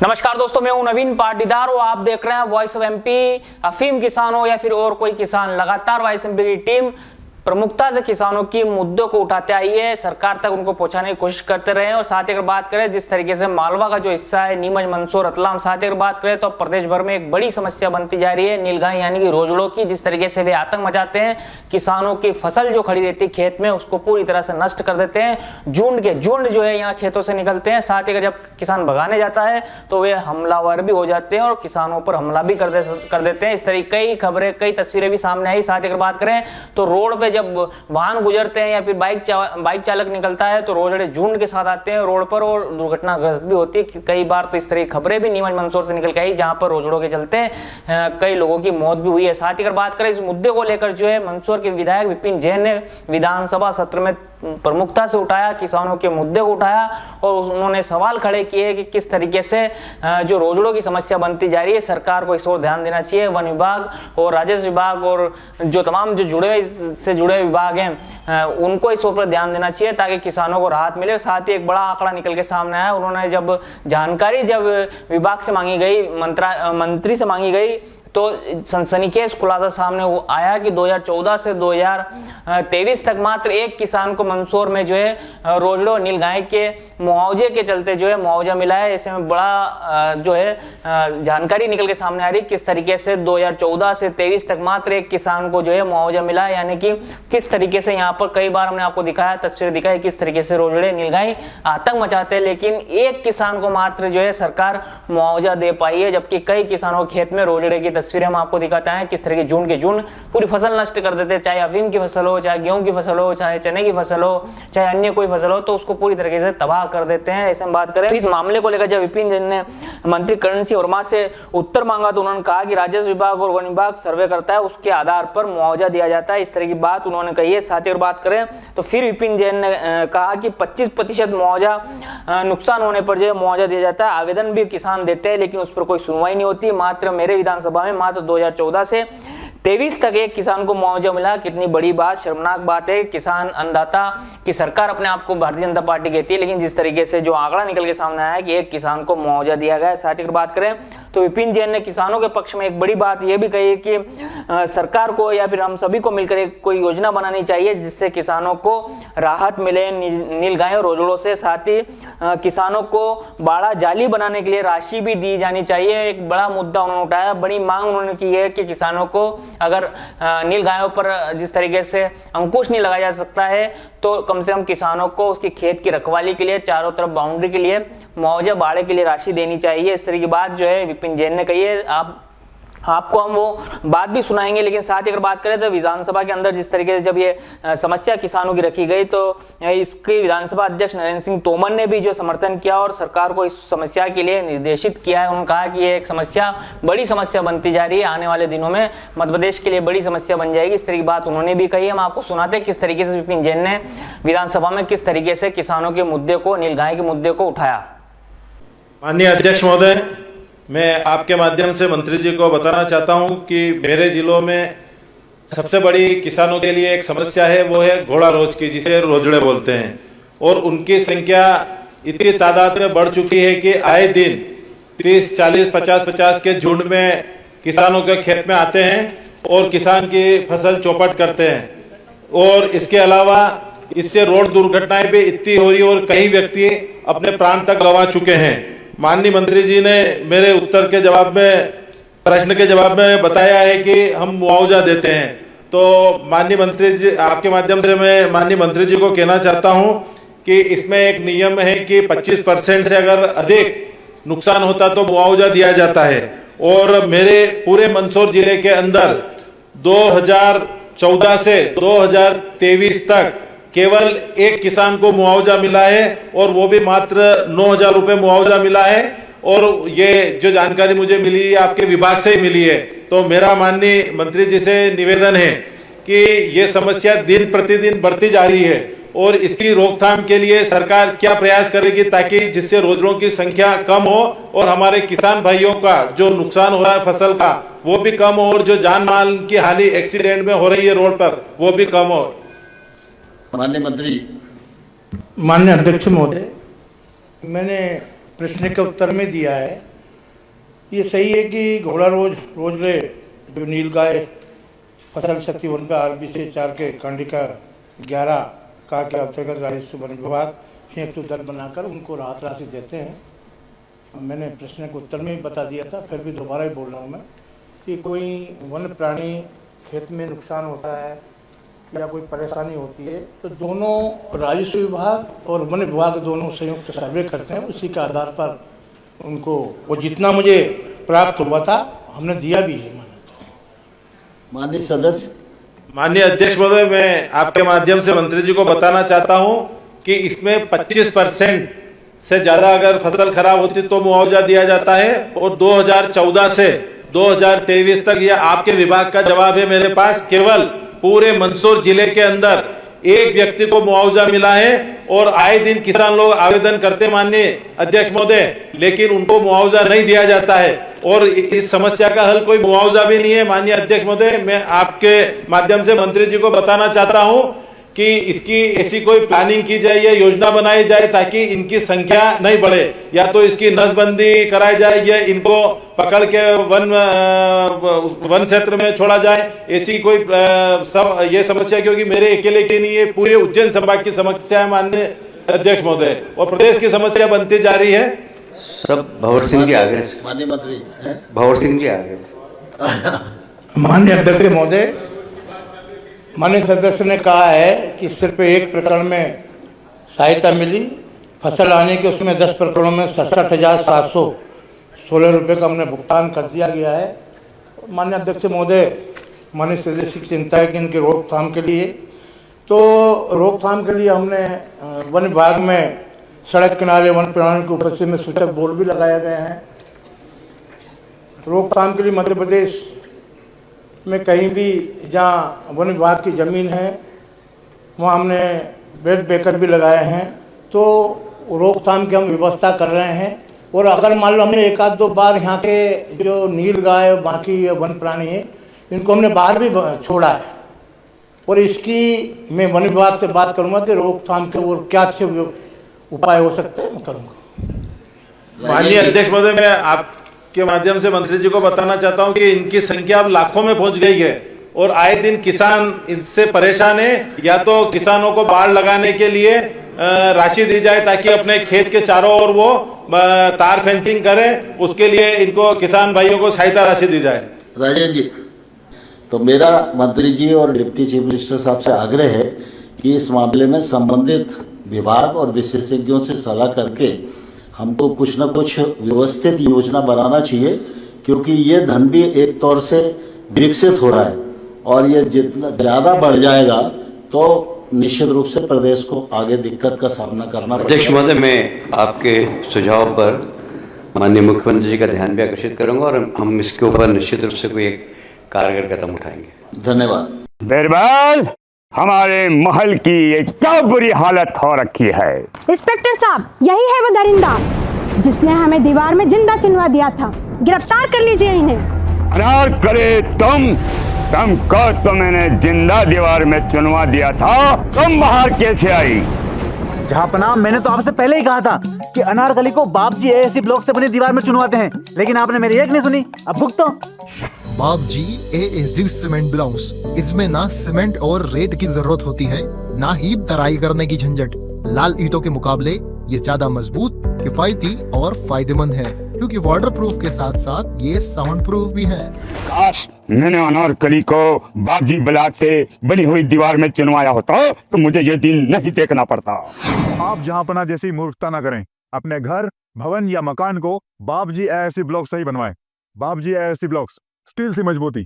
नमस्कार दोस्तों, मैं हूं नवीन पाटीदार और आप देख रहे हैं वॉइस ऑफ एमपी। अफीम किसान हो या फिर और कोई किसान, लगातार वॉइस एमपी की टीम प्रमुखता से किसानों की मुद्दों को उठाते आई है, सरकार तक उनको पहुंचाने की कोशिश करते रहे हैं। और साथ ही अगर बात करें जिस तरीके से मालवा का जो हिस्सा है, नीमच, मंदसौर, रतलाम, साथ ही अगर बात करें तो प्रदेश भर में एक बड़ी समस्या बनती जा रही है नीलगाय यानी कि रोजड़ों की। जिस तरीके से वे आतंक मचाते हैं, किसानों की फसल जो खड़ी रहती है खेत में उसको पूरी तरह से नष्ट कर देते हैं। झुंड जो है यहाँ खेतों से निकलते हैं। साथ ही अगर जब किसान भगाने जाता है तो वे हमलावर भी हो जाते हैं और किसानों पर हमला भी कर देते हैं। इस तरीके कई खबरें, कई तस्वीरें भी सामने आई। साथ ही अगर बात करें तो रोड पे जब वाहन गुजरते हैं या फिर बाइक चालक निकलता है तो रोजड़े झुंड के साथ आते हैं रोड पर और दुर्घटनाग्रस्त भी होती है। कई बार तो इस तरह की खबरें भी नीमच, मंदसौर से निकल के आई जहां पर रोजड़ों के चलते कई लोगों की मौत भी हुई है। साथ ही अगर बात करें इस मुद्दे को लेकर जो है मंदसौर के विधायक विपिन जैन ने विधानसभा सत्र में प्रमुखता से उठाया, किसानों के मुद्दे को उठाया और उन्होंने सवाल खड़े किए कि किस तरीके से जो रोजड़ों की समस्या बनती जा रही है, सरकार को इस ओर ध्यान देना चाहिए। वन विभाग और राजस्व विभाग और जो तमाम जो जुड़े विभाग हैं उनको इस ओर पर ध्यान देना चाहिए ताकि किसानों को राहत मिले। साथ ही एक बड़ा आंकड़ा निकल के सामने आया। उन्होंने जब जानकारी विभाग से मांगी गई, मंत्री से मांगी गई तो सनसनीखेज खुलासा सामने आया कि 2014 से 2023 तक मात्र एक किसान को मंदसौर में जो है रोजड़ों नीलगाय के मुआवजे के चलते जो है मुआवजा मिला है। ऐसे में बड़ा जो है जानकारी निकल के सामने आ रही किस तरीके से 2014 से 23 तक मात्र एक किसान को जो है मुआवजा मिला है। यानी कि किस तरीके से यहाँ पर कई बार हमने आपको दिखाया, तस्वीर दिखाई किस तरीके से रोजड़े नीलगाय आतंक मचाते हैं, लेकिन एक किसान को मात्र जो है सरकार मुआवजा दे पाई है, जबकि कई किसानों के खेत में रोजड़े की तस्वीरें हम आपको दिखाते हैं किस तरह के झुंड पूरी फसल नष्ट कर देते हैं। चाहे अफीम की फसल हो, चाहे गेहूं की फसल हो, चाहे चने की फसल हो, चाहे अन्य कोई फसल हो, तो उसको पूरी तरीके से तबाह कर देते हैं। ऐसे में बात करें तो इस मामले को लेकर जब विपिन जैन ने मंत्री करण सिंह वर्मा से उत्तर मांगा तो उन्होंने कहा कि राजस्व विभाग और वन विभाग सर्वे करता है, उसके आधार पर मुआवजा दिया जाता है। इस तरह की बात उन्होंने कही है। साथ ही अगर बात करें तो फिर विपिन जैन ने कहा कि 25% मुआवजा नुकसान होने पर जो है मुआवजा दिया जाता है। आवेदन भी किसान देते हैं लेकिन उस पर कोई सुनवाई नहीं होती। मात्र मेरे विधानसभा में मात्र 2014 से 23 तक एक किसान को मुआवजा मिला। कितनी बड़ी बात, शर्मनाक बात है। किसान अन्नदाता की सरकार अपने आप को भारतीय जनता पार्टी कहती है, लेकिन जिस तरीके से जो आंकड़ा निकल के सामने आया है कि एक किसान को मुआवजा दिया गया है। साथ ही अगर बात करें तो विपिन जैन ने किसानों के पक्ष में एक बड़ी बात यह भी कही कि सरकार को या फिर हम सभी को मिलकर एक कोई योजना बनानी चाहिए जिससे किसानों को राहत मिले नीलगायों रोजड़ों से। साथ ही किसानों को बाड़ा जाली बनाने के लिए राशि भी दी जानी चाहिए। एक बड़ा मुद्दा उन्होंने उठाया, बड़ी मांग उन्होंने की है कि किसानों को अगर नीलगायों पर जिस तरीके से अंकुश नहीं लगाया जा सकता है तो कम से कम किसानों को उसकी खेत की रखवाली के लिए, चारों तरफ बाउंड्री के लिए मुआवजा, बाड़े के लिए राशि देनी चाहिए। इस तरह की बात जो है विपिन जैन ने कही है। आपको हम वो बात भी सुनाएंगे। लेकिन साथ ही अगर बात करें तो विधानसभा के अंदर जिस तरीके से जब ये समस्या किसानों की रखी गई तो इसके विधानसभा अध्यक्ष नरेंद्र सिंह तोमर ने भी जो समर्थन किया और सरकार को इस समस्या के लिए निर्देशित किया है। उन्होंने कहा कि ये एक समस्या, बड़ी समस्या बनती जा रही है, आने वाले दिनों में मध्य प्रदेश के लिए बड़ी समस्या बन जाएगी। इस तरह की बात उन्होंने भी कही। हम आपको सुनाते हैं किस तरीके से विपिन जैन ने विधानसभा में किस तरीके से किसानों के मुद्दे को, नीलगाय के मुद्दे को उठाया। माननीय अध्यक्ष महोदय, मैं आपके माध्यम से मंत्री जी को बताना चाहता हूं कि मेरे जिलों में सबसे बड़ी किसानों के लिए एक समस्या है, वो है घोड़ा रोज की, जिसे रोजड़े बोलते हैं। और उनकी संख्या इतनी तादाद में बढ़ चुकी है कि आए दिन 30, 40, 50 के झुंड में किसानों के खेत में आते हैं और किसान की फसल चौपट करते हैं। और इसके अलावा इससे रोड दुर्घटनाएं भी इतनी हो रही है और कई व्यक्ति अपने प्राण तक गंवा चुके हैं। माननीय मंत्री जी ने मेरे उत्तर के जवाब में, प्रश्न के जवाब में बताया है कि हम मुआवजा देते हैं। तो माननीय मंत्री जी, आपके माध्यम से मैं माननीय मंत्री जी को कहना चाहता हूं कि इसमें एक नियम है कि 25% से अगर अधिक नुकसान होता तो मुआवजा दिया जाता है। और मेरे पूरे मंदसौर जिले के अंदर 2014 से 2023 तक केवल एक किसान को मुआवजा मिला है और वो भी मात्र 9,000 रुपए मुआवजा मिला है। और ये जो जानकारी मुझे मिली है आपके विभाग से ही मिली है। तो मेरा माननीय मंत्री जी से निवेदन है कि ये समस्या दिन प्रतिदिन बढ़ती जा रही है और इसकी रोकथाम के लिए सरकार क्या प्रयास करेगी ताकि जिससे रोजड़ों की संख्या कम हो और हमारे किसान भाइयों का जो नुकसान हो रहा है फसल का वो भी कम हो और जो जान माल की हानि एक्सीडेंट में हो रही है रोड पर वो भी कम हो। माननीय मंत्री। माननीय अध्यक्ष महोदय, मैंने प्रश्न के उत्तर में दिया है ये सही है कि घोड़ा रोजले जो नीलगाय फसल शक्ति वन का RBC-4 के खंडिका 11 का के अंतर्गत राजस्व वन विभाग संयुक्त दर बनाकर उनको राहत राशि देते हैं। मैंने प्रश्न के उत्तर में ही बता दिया था, फिर भी दोबारा ही बोल रहा हूँ मैं कि कोई वन्य प्राणी खेत में नुकसान होता है या कोई परेशानी होती है तो दोनों राजस्व विभाग और वन विभाग दोनों संयुक्त सर्वे करते हैं। उसी के आधार पर उनको वो जितना मुझे प्राप्त हुआ था हमने दिया भी है। माननीय सदस्य, माननीय अध्यक्ष महोदय, मैं आपके माध्यम से मंत्री जी को बताना चाहता हूं कि इसमें 25% से ज्यादा अगर फसल खराब होती तो मुआवजा दिया जाता है और 2014 से 2023 तक यह आपके विभाग का जवाब है मेरे पास, केवल पूरे मंदसौर जिले के अंदर एक व्यक्ति को मुआवजा मिला है और आए दिन किसान लोग आवेदन करते माननीय अध्यक्ष महोदय, लेकिन उनको मुआवजा नहीं दिया जाता है और इस समस्या का हल कोई मुआवजा भी नहीं है। माननीय अध्यक्ष महोदय, मैं आपके माध्यम से मंत्री जी को बताना चाहता हूं कि इसकी ऐसी कोई प्लानिंग की जाए या योजना बनाई जाए ताकि इनकी संख्या नहीं बढ़े, या तो इसकी नसबंदी कराई जाए या इनको पकड़ के वन क्षेत्र में छोड़ा जाए। ऐसी कोई सब ये समस्या क्योंकि मेरे अकेले की नहीं है, पूरे उज्जैन संभाग की समस्या है माननीय अध्यक्ष महोदय, और प्रदेश की समस्या बनती जा रही है। सब भंवर सिंह जी आगे, माननीय मंत्री हैं? भंवर सिंह जी आगे। माननीय अध्यक्ष महोदय, माननीय सदस्य ने कहा है कि सिर्फ एक प्रकरण में सहायता मिली, फसल आने के उसमें 10 प्रकरणों में 67,716 रुपये का हमने भुगतान कर दिया गया है। माननीय अध्यक्ष महोदय, माननीय सदस्य की चिंता है कि इनकी रोकथाम के लिए, तो रोकथाम के लिए हमने वन विभाग में सड़क किनारे वन प्राणी की उपस्थिति में सूचक बोर्ड भी लगाए गए हैं। रोकथाम के लिए मध्य प्रदेश में कहीं भी जहाँ वन विभाग की ज़मीन है वहाँ हमने बेड ब्रेकर भी लगाए हैं, तो रोकथाम की हम व्यवस्था कर रहे हैं। और अगर मान लो हमने एक आध दो बार यहाँ के जो नीलगाय बाकी वन प्राणी है इनको हमने बाहर भी छोड़ा है, और इसकी मैं वन विभाग से बात करूँगा कि रोकथाम के और क्या अच्छे उपाय हो सकते हैं, मैं करूँगा। माननीय अध्यक्ष महोदय, मैं आपके माध्यम से मंत्री जी को बताना चाहता हूं कि इनकी संख्या अब लाखों में पहुंच गई है और आए दिन किसान इनसे परेशान है। या तो किसानों को बाड़ लगाने के लिए राशि दी जाए ताकि अपने खेत के चारों ओर वो तार फेंसिंग करें, उसके लिए इनको किसान भाइयों को सहायता राशि दी जाए। राजेंद्र जी, तो मेरा मंत्री जी और डिप्टी चीफ मिनिस्टर साहब से आग्रह है कि इस मामले में संबंधित विभाग और विशेषज्ञों से सलाह करके हमको कुछ न कुछ व्यवस्थित योजना बनाना चाहिए, क्योंकि ये धन भी एक तौर से विकसित हो रहा है और ये जितना ज़्यादा बढ़ जाएगा तो निश्चित रूप से प्रदेश को आगे दिक्कत का सामना करना पड़ेगा। अध्यक्ष महोदय, मैं आपके सुझाव पर माननीय मुख्यमंत्री जी का ध्यान भी आकर्षित करूंगा और हम इसके ऊपर निश्चित रूप से कोई एक कारगर कदम उठाएंगे। धन्यवाद। बिरबल, हमारे महल की ये क्या बुरी हालत हो रखी है। इंस्पेक्टर साहब, यही है वो दरिंदा जिसने हमें दीवार में जिंदा चुनवा दिया था। गिरफ्तार कर लीजिए इन्हें। अनार करे तुमको तो मैंने जिंदा दीवार में चुनवा दिया था, तुम बाहर कैसे आई? जहापनाह, मैंने तो आपसे पहले ही कहा था कि अनारकली को बाप जी AAC ब्लॉक से बनी दीवार में चुनवाते हैं, लेकिन आपने मेरी एक नहीं सुनी। अब भुगतो। बाप जी AAC सीमेंट ब्लॉक्स, इसमें ना सीमेंट और रेत की जरूरत होती है, ना ही तराई करने की झंझट। लाल ईंटों के मुकाबले ये ज्यादा मजबूत, किफायती और फायदेमंद है, क्योंकि वाटर प्रूफ के साथ साथ ये साउंड प्रूफ भी है। काश मैंने अनारकली को बापजी ब्लॉक से बनी हुई दीवार में चुनवाया होता तो मुझे ये दिन नहीं देखना पड़ता। आप जहांपना जैसी मूर्खता न करें। अपने घर, भवन या मकान को बाप जी AAC ब्लॉक से ही बनवाएं। बाप जी AAC ब्लॉक्स, स्टील से मजबूती,